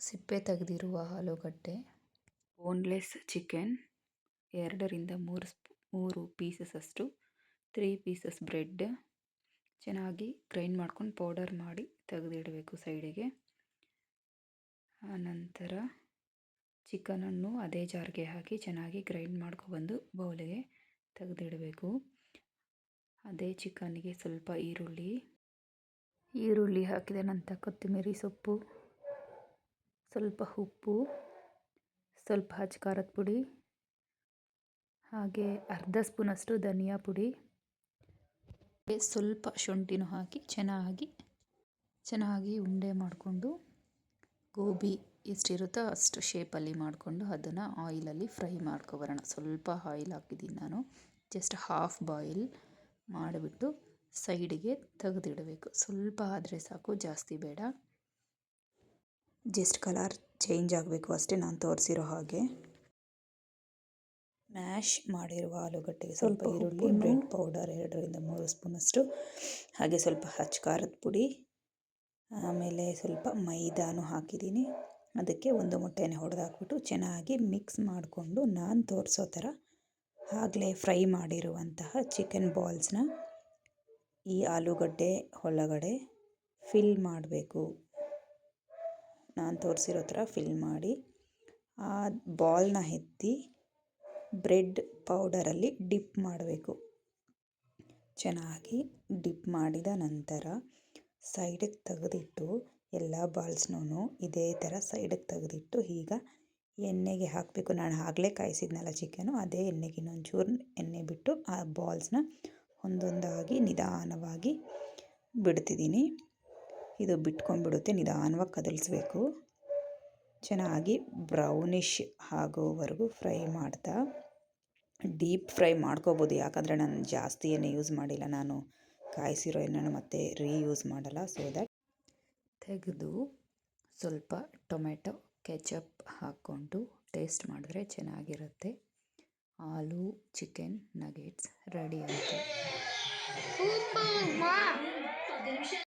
ಸಿಪ್ಪೆ ತೆಗೆದಿರುವ ಆಲೂಗಡ್ಡೆ, ಬೋನ್ಲೆಸ್ ಚಿಕನ್, 2ರಿಂದ 3 ಪೀಸಸ್ ಅಷ್ಟು, 3 ಪೀಸಸ್ ಬ್ರೆಡ್ ಚೆನ್ನಾಗಿ ಗ್ರೈಂಡ್ ಮಾಡ್ಕೊಂಡು ಪೌಡರ್ ಮಾಡಿ ತೆಗೆದಿಡಬೇಕು ಸೈಡಿಗೆ. ಆನಂತರ ಚಿಕನನ್ನು ಅದೇ ಜಾರ್ಗೆ ಹಾಕಿ ಚೆನ್ನಾಗಿ ಗ್ರೈಂಡ್ ಮಾಡ್ಕೊಬಂದು ಬೌಲಿಗೆ ತೆಗೆದಿಡಬೇಕು. ಅದೇ ಚಿಕನ್ಗೆ ಸ್ವಲ್ಪ ಈರುಳ್ಳಿ ಹಾಕಿದ ನಂತರ ಕೊತ್ತಂಬರಿ ಸೊಪ್ಪು, ಸ್ವಲ್ಪ ಉಪ್ಪು, ಸ್ವಲ್ಪ ಹಚ್ಚ ಖಾರದ ಪುಡಿ, ಹಾಗೆ ಅರ್ಧ ಸ್ಪೂನಷ್ಟು ಧನಿಯಾ ಪುಡಿ, ಸ್ವಲ್ಪ ಶುಂಠಿನೂ ಹಾಕಿ ಚೆನ್ನಾಗಿ ಉಂಡೆ ಮಾಡಿಕೊಂಡು ಗೋಬಿ ಎಷ್ಟಿರುತ್ತೋ ಅಷ್ಟು ಶೇಪಲ್ಲಿ ಮಾಡಿಕೊಂಡು ಅದನ್ನು ಆಯಿಲಲ್ಲಿ ಫ್ರೈ ಮಾಡ್ಕೊಬರೋಣ. ಸ್ವಲ್ಪ ಆಯಿಲ್ ಹಾಕಿದ್ದೀನಿ ನಾನು. ಜಸ್ಟ್ ಹಾಫ್ ಬಾಯಿಲ್ ಮಾಡಿಬಿಟ್ಟು ಸೈಡಿಗೆ ತೆಗೆದಿಡಬೇಕು. ಸ್ವಲ್ಪ ಆದರೆ ಸಾಕು, ಜಾಸ್ತಿ ಬೇಡ. ಜಸ್ಟ್ ಕಲರ್ ಚೇಂಜ್ ಆಗಬೇಕು ಅಷ್ಟೇ, ನಾನು ತೋರಿಸಿರೋ ಹಾಗೆ. ಮ್ಯಾಶ್ ಮಾಡಿರುವ ಆಲೂಗಡ್ಡೆಗೆ ಸ್ವಲ್ಪ ಈರುಳ್ಳಿ, ಬ್ರೆಡ್ ಪೌಡರ್ 2ರಿಂದ 3 ಸ್ಪೂನಷ್ಟು, ಹಾಗೆ ಸ್ವಲ್ಪ ಹಚ್ಚ ಖಾರದ ಪುಡಿ, ಆಮೇಲೆ ಸ್ವಲ್ಪ ಮೈದಾನು ಹಾಕಿದ್ದೀನಿ. ಅದಕ್ಕೆ ಒಂದು ಮೊಟ್ಟೆನ ಹೊಡೆದಾಕ್ಬಿಟ್ಟು ಚೆನ್ನಾಗಿ ಮಿಕ್ಸ್ ಮಾಡಿಕೊಂಡು ನಾನು ತೋರಿಸೋ ಥರ ಆಗಲೇ ಫ್ರೈ ಮಾಡಿರುವಂತಹ ಚಿಕನ್ ಬಾಲ್ಸ್ನ ಈ ಆಲೂಗಡ್ಡೆ ಒಳಗಡೆ ಫಿಲ್ ಮಾಡಬೇಕು. ನಾನು ತೋರಿಸಿರೋ ಥರ ಫಿಲ್ ಮಾಡಿ ಆ ಬಾಲ್ನ ಎತ್ತಿ ಬ್ರೆಡ್ ಪೌಡರಲ್ಲಿ ಡಿಪ್ ಮಾಡಬೇಕು. ಚೆನ್ನಾಗಿ ಡಿಪ್ ಮಾಡಿದ ನಂತರ ಸೈಡಿಗೆ ತೆಗೆದಿಟ್ಟು ಎಲ್ಲ ಬಾಲ್ಸ್ನೂ ಇದೇ ಥರ ಸೈಡಿಗೆ ತೆಗೆದಿಟ್ಟು ಈಗ ಎಣ್ಣೆಗೆ ಹಾಕಬೇಕು. ನಾನು ಆಗಲೇ ಕಾಯಿಸಿದ್ನಲ್ಲ ಚಿಕನು, ಅದೇ ಎಣ್ಣೆಗೆ ಇನ್ನೊಂಚೂರು ಎಣ್ಣೆ ಬಿಟ್ಟು ಆ ಬಾಲ್ಸ್ನ ಒಂದೊಂದಾಗಿ ನಿಧಾನವಾಗಿ ಬಿಡ್ತಿದ್ದೀನಿ. ಇದು ಬಿಟ್ಕೊಂಡ್ಬಿಡುತ್ತೆ, ನಿಧಾನವಾಗಿ ಕದಲಿಸ್ಬೇಕು. ಚೆನ್ನಾಗಿ ಬ್ರೌನಿಷ್ ಆಗೋವರೆಗೂ ಫ್ರೈ ಮಾಡ್ತಾ ಡೀಪ್ ಫ್ರೈ ಮಾಡ್ಕೋಬೋದು. ಯಾಕಂದರೆ ನಾನು ಜಾಸ್ತಿ ಎಣ್ಣೆ ಯೂಸ್ ಮಾಡಿಲ್ಲ, ನಾನು ಕಾಯಿಸಿರೋ ಎಣ್ಣೆನ ಮತ್ತೆ ರೀಯೂಸ್ ಮಾಡಲ್ಲ. ಸೊ ದ್ಯಾಟ್ ತೆಗೆದು ಸ್ವಲ್ಪ ಟೊಮೆಟೊ ಕೆಚಪ್ ಹಾಕ್ಕೊಂಡು ಟೇಸ್ಟ್ ಮಾಡಿದ್ರೆ ಚೆನ್ನಾಗಿರುತ್ತೆ. ಆಲೂ ಚಿಕನ್ ನಗೆಟ್ಸ್ ರೆಡಿ ಆಯಿತು.